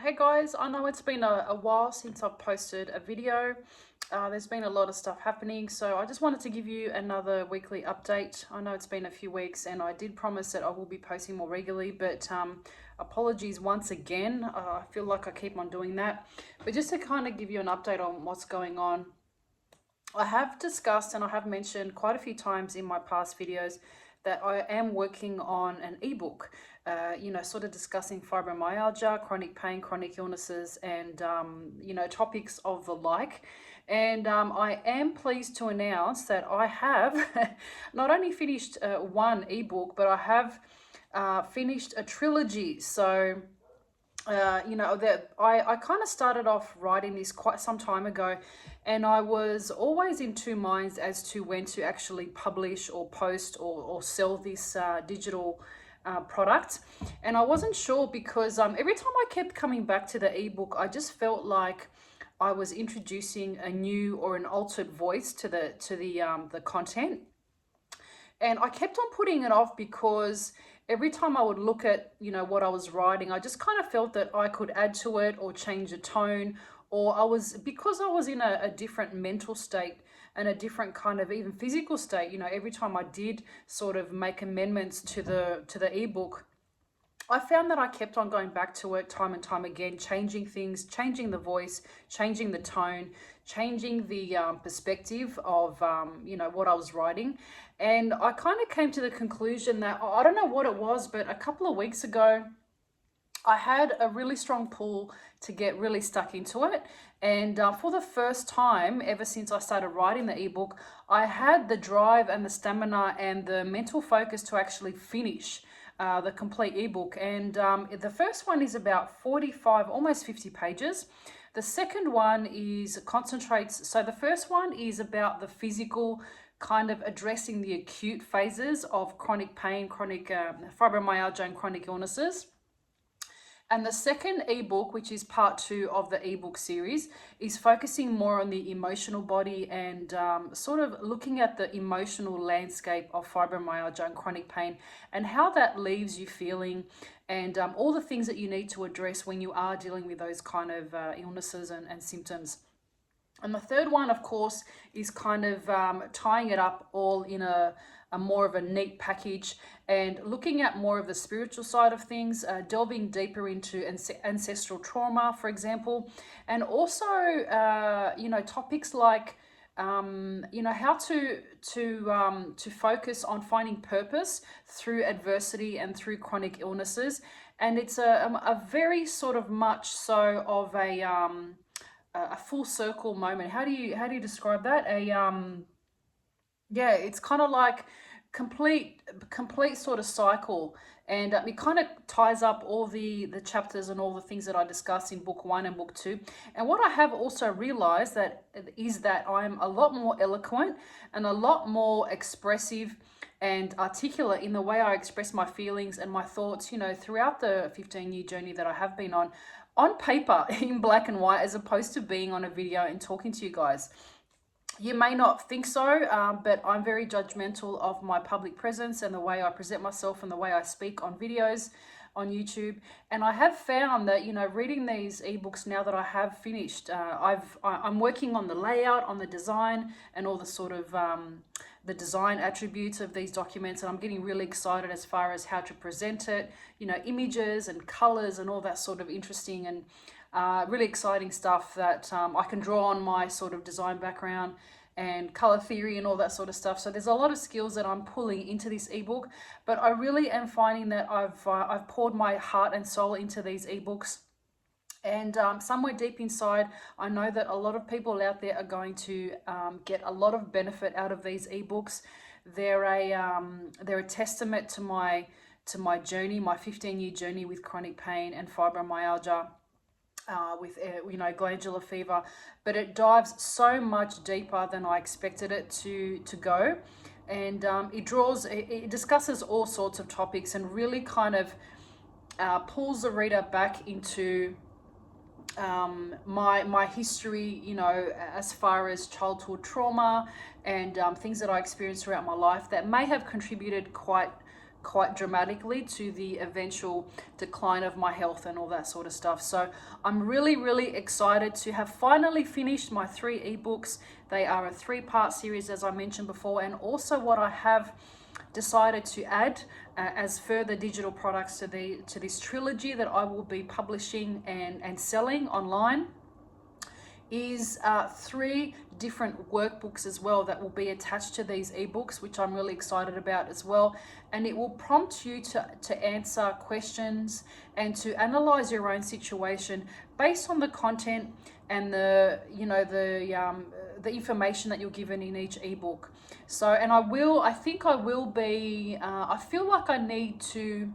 Hey guys, I know it's been a while since I've posted a video. There's been a lot of stuff happening, so I just wanted to give you another weekly update. I know it's been a few weeks and I did promise that I will be posting more regularly, but apologies once again. I feel like I keep on doing that. But just to kind of give you an update on what's going on, I have discussed and I have mentioned quite a few times in my past videos that I am working on an ebook, sort of discussing fibromyalgia, chronic pain, chronic illnesses, and, topics of the like. And I am pleased to announce that I have not only finished one ebook, but I have finished a trilogy. So, that I kind of started off writing this quite some time ago, and I was always in two minds as to when to actually publish or post or sell this digital product. And I wasn't sure because every time I kept coming back to the ebook, I just felt like I was introducing a new or an altered voice to the content. And I kept on putting it off because every time I would look at, what I was writing, I just kind of felt that I could add to it or change the tone, or because I was in a different mental state and a different kind of even physical state, every time I did sort of make amendments to the ebook, I found that I kept on going back to it time and time again, changing things, changing the voice, changing the tone, changing the perspective of, what I was writing. And I kind of came to the conclusion that, I don't know what it was, but a couple of weeks ago, I had a really strong pull to get really stuck into it. And for the first time, ever since I started writing the ebook, I had the drive and the stamina and the mental focus to actually finish the complete ebook. And the first one is about 45, almost 50 pages. The second one so the first one is about the physical, kind of addressing the acute phases of chronic pain, chronic fibromyalgia and chronic illnesses. And the second ebook, which is part 2 of the ebook series, is focusing more on the emotional body and sort of looking at the emotional landscape of fibromyalgia and chronic pain and how that leaves you feeling, and all the things that you need to address when you are dealing with those kind of illnesses and symptoms. And the third one, of course, is kind of tying it up all in a more of a neat package and looking at more of the spiritual side of things, delving deeper into ancestral trauma, for example, and also, topics like, how to focus on finding purpose through adversity and through chronic illnesses. And it's a very sort of much so of a full circle moment. How do you describe that? It's kind of like complete sort of cycle, and it kind of ties up all the chapters and all the things that I discussed in book 1 and book 2. And what I have also realized is that I'm a lot more eloquent and a lot more expressive and articulate in the way I express my feelings and my thoughts, throughout the 15-year journey that I have been on paper in black and white, as opposed to being on a video and talking to you guys. You may not think so, but I'm very judgmental of my public presence and the way I present myself and the way I speak on videos on YouTube. And I have found that, reading these ebooks now that I have finished, I'm working on the layout, on the design, and all the sort of the design attributes of these documents. And I'm getting really excited as far as how to present it, images and colors and all that sort of interesting and really exciting stuff that I can draw on my sort of design background and color theory and all that sort of stuff. So there's a lot of skills that I'm pulling into this ebook, but I really am finding that I've poured my heart and soul into these ebooks. And somewhere deep inside, I know that a lot of people out there are going to get a lot of benefit out of these ebooks. They're a testament to my journey, my 15-year journey with chronic pain and fibromyalgia. With glandular fever, but it dives so much deeper than I expected it to go, and it discusses all sorts of topics and really kind of pulls the reader back into my history, as far as childhood trauma and things that I experienced throughout my life that may have contributed quite quite dramatically to the eventual decline of my health and all that sort of stuff. So I'm really excited to have finally finished my 3 ebooks. They are a 3-part series, as I mentioned before, and also what I have decided to add as further digital products to this trilogy that I will be publishing and selling online is 3 different workbooks as well that will be attached to these ebooks, which I'm really excited about as well. And it will prompt you to answer questions and to analyze your own situation based on the content and the information that you're given in each ebook. So, and I think I will be, I feel like I need to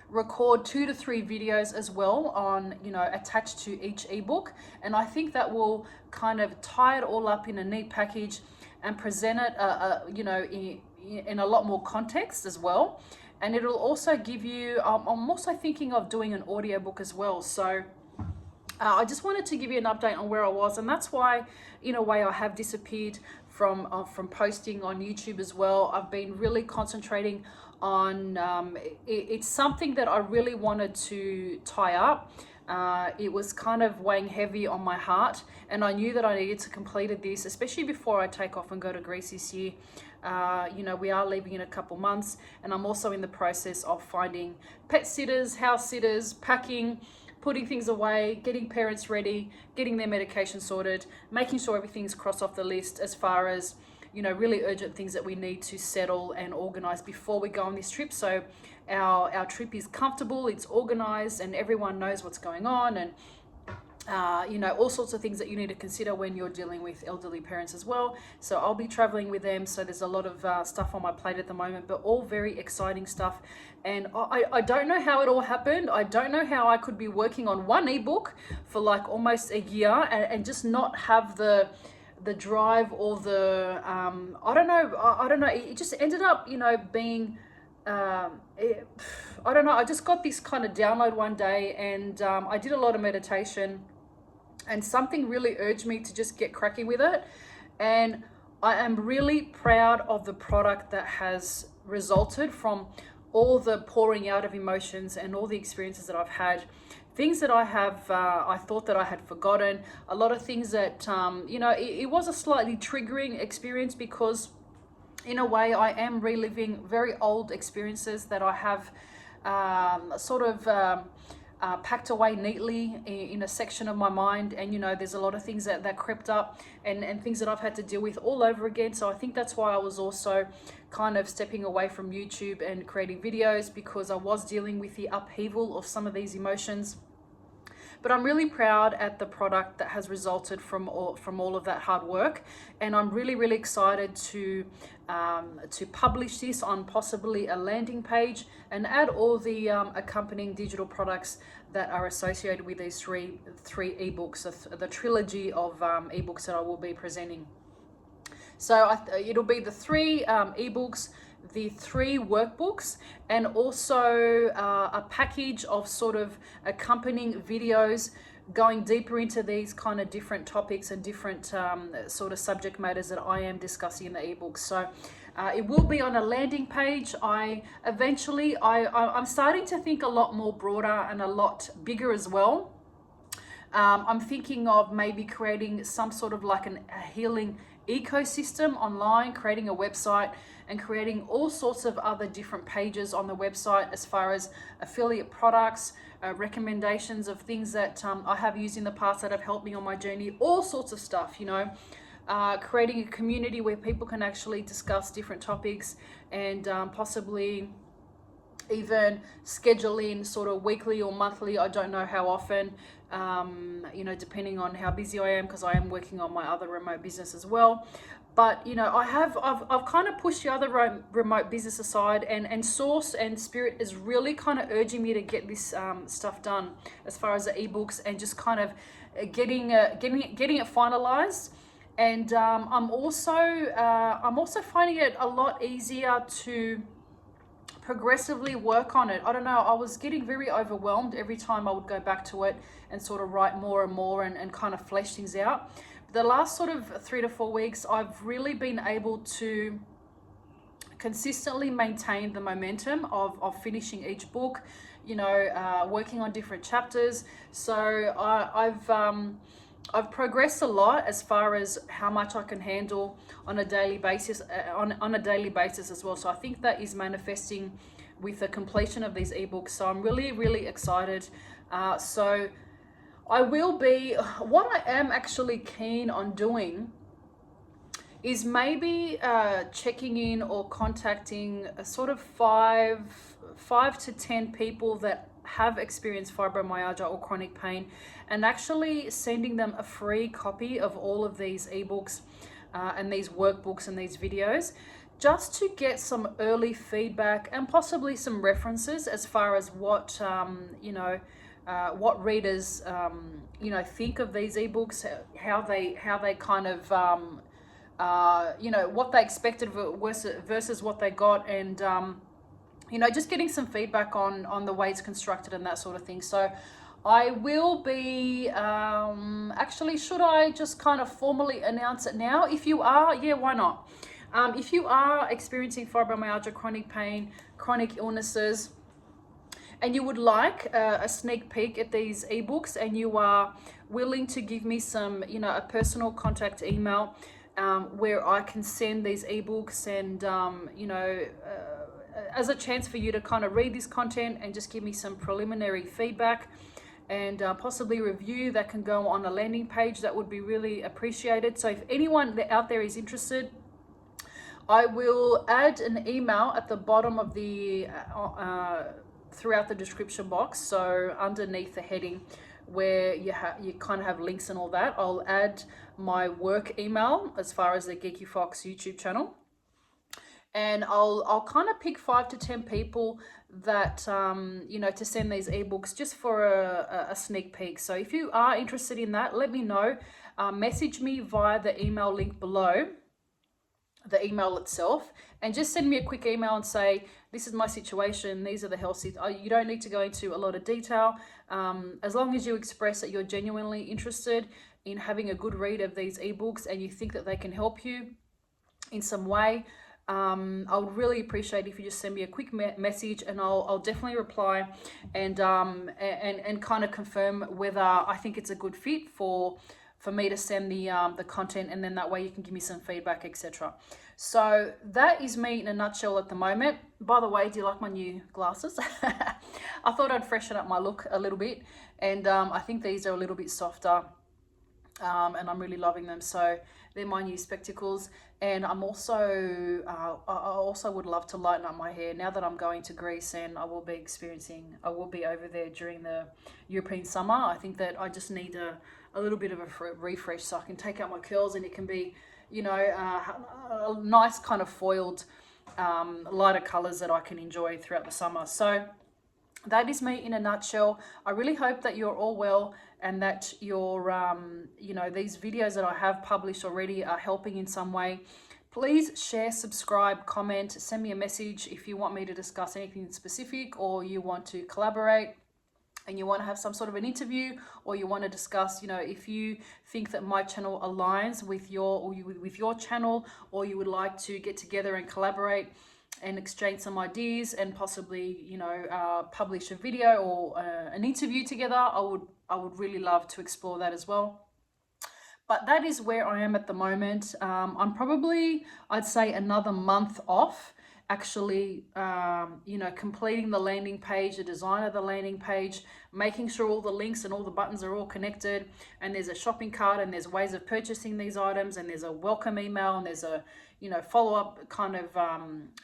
record 2 to 3 videos as well on, attached to each ebook, and I think that will kind of tie it all up in a neat package and present it in a lot more context as well. And it'll also give you, I'm also thinking of doing an audiobook as well. So I just wanted to give you an update on where I was, and that's why in a way I have disappeared from posting on YouTube as well. I've been really concentrating on it's something that I really wanted to tie up. It was kind of weighing heavy on my heart, and I knew that I needed to complete this, especially before I take off and go to Greece this year. We are leaving in a couple months, and I'm also in the process of finding pet sitters, house sitters, packing, putting things away, getting parents ready, getting their medication sorted, making sure everything's crossed off the list as far as really urgent things that we need to settle and organize before we go on this trip. So our trip is comfortable, it's organized, and everyone knows what's going on, and all sorts of things that you need to consider when you're dealing with elderly parents as well. So I'll be traveling with them, so there's a lot of stuff on my plate at the moment, but all very exciting stuff. And I don't know how it all happened. I don't know how I could be working on 1 ebook for like almost a year and just not have the drive or the I don't know, it just ended up being I don't know, I just got this kind of download one day, and I did a lot of meditation, and something really urged me to just get cracking with it. And I am really proud of the product that has resulted from all the pouring out of emotions and all the experiences that I've had. Things that I have, I thought that I had forgotten. A lot of things that, it was a slightly triggering experience, because in a way I am reliving very old experiences that I have packed away neatly in a section of my mind. And there's a lot of things that crept up and things that I've had to deal with all over again. So I think that's why I was also kind of stepping away from YouTube and creating videos, because I was dealing with the upheaval of some of these emotions. But I'm really proud at the product that has resulted from all of that hard work, and I'm really excited to publish this on possibly a landing page and add all the accompanying digital products that are associated with these three ebooks, the trilogy of ebooks that I will be presenting. So it'll be the 3 ebooks, the 3 workbooks, and also a package of sort of accompanying videos going deeper into these kind of different topics and different sort of subject matters that I am discussing in the ebooks. So it will be on a landing page. I'm starting to think a lot more broader and a lot bigger as well. I'm thinking of maybe creating some sort of like a healing ecosystem online, creating a website and creating all sorts of other different pages on the website as far as affiliate products, recommendations of things that I have used in the past that have helped me on my journey, all sorts of stuff, creating a community where people can actually discuss different topics, and possibly even schedule in sort of weekly or monthly, I don't know how often, depending on how busy I am, because I am working on my other remote business as well. But I've kind of pushed the other remote business aside, and Source and Spirit is really kind of urging me to get this stuff done as far as the ebooks, and just kind of getting it finalized. And I'm also finding it a lot easier to progressively work on it. I don't know, I was getting very overwhelmed every time I would go back to it and sort of write more and more and kind of flesh things out. The last sort of 3 to 4 weeks, I've really been able to consistently maintained the momentum of finishing each book, you know, working on different chapters. So I've progressed a lot as far as how much I can handle on a daily basis, on a daily basis as well. So I think that is manifesting with the completion of these ebooks. So I'm really, really excited. So I will be, what I am actually keen on doing is maybe checking in or contacting a sort of five to 10 people that have experienced fibromyalgia or chronic pain, and actually sending them a free copy of all of these ebooks and these workbooks and these videos, just to get some early feedback and possibly some references as far as what you know, what readers you know, think of these ebooks, how they kind of you know, what they expected versus what they got, and you know, just getting some feedback on the way it's constructed and that sort of thing. So I will be actually, should I just kind of formally announce it now? If you are, yeah, why not? If you are experiencing fibromyalgia, chronic pain, chronic illnesses, and you would like a sneak peek at these ebooks, and you are willing to give me some, you know, a personal contact email where I can send these ebooks, and you know, as a chance for you to kind of read this content and just give me some preliminary feedback and possibly review that can go on a landing page, that would be really appreciated. So if anyone out there is interested, I will add an email at the bottom of the throughout the description box. So underneath the heading where you kind of have links and all that, I'll add my work email as far as the Geeky Fox YouTube channel. And I'll kind of pick 5 to 10 people that, you know, to send these ebooks just for a sneak peek. So if you are interested in that, let me know. Message me via the email link below, the email itself, and just send me a quick email and say, this is my situation, these are the health. You don't need to go into a lot of detail. As long as you express that you're genuinely interested in having a good read of these ebooks and you think that they can help you in some way, I would really appreciate if you just send me a quick message, and I'll definitely reply and kind of confirm whether I think it's a good fit for me to send the content, and then that way you can give me some feedback, etc. So that is me in a nutshell at the moment. By the way, do you like my new glasses? I thought I'd freshen up my look a little bit, and I think these are a little bit softer, and I'm really loving them. So they're my new spectacles, and I'm also I also would love to lighten up my hair now that I'm going to Greece, and I will be over there during the European summer. I think that I just need a little bit of a refresh, so I can take out my curls and it can be, you know, a nice kind of foiled lighter colors that I can enjoy throughout the summer. So that is me in a nutshell. I really hope that you're all well, and that your you know, these videos that I have published already are helping in some way. Please share, subscribe, comment, send me a message if you want me to discuss anything specific, or you want to collaborate and you want to have some sort of an interview, or you want to discuss, you know, if you think that my channel aligns with your channel, or you would like to get together and collaborate and exchange some ideas and possibly, you know, publish a video or an interview together, I would really love to explore that as well. But that is where I am at the moment. I'm probably, I'd say, another month off actually, you know, completing the landing page, the design of the landing page, making sure all the links and all the buttons are all connected, and there's a shopping cart, and there's ways of purchasing these items, and there's a welcome email, and there's a, you know, follow-up kind of,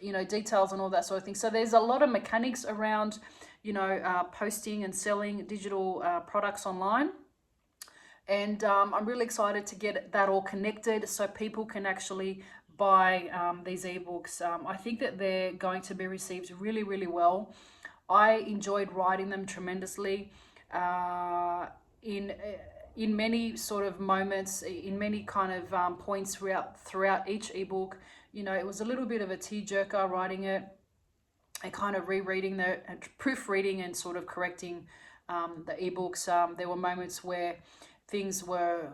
you know, details and all that sort of thing. So there's a lot of mechanics around, you know, posting and selling digital products online. And I'm really excited to get that all connected so people can actually buy these ebooks. I think that they're going to be received really, really well. I enjoyed writing them tremendously in many sort of moments, in many kind of points throughout each ebook. You know, it was a little bit of a tearjerker writing it and kind of rereading proofreading and sort of correcting the ebooks. There were moments where things were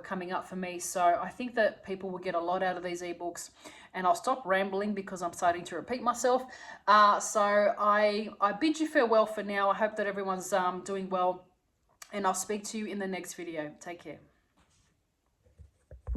coming up for me. So I think that people will get a lot out of these ebooks, and I'll stop rambling because I'm starting to repeat myself. So I bid you farewell for now. I hope that everyone's doing well, and I'll speak to you in the next video. Take care.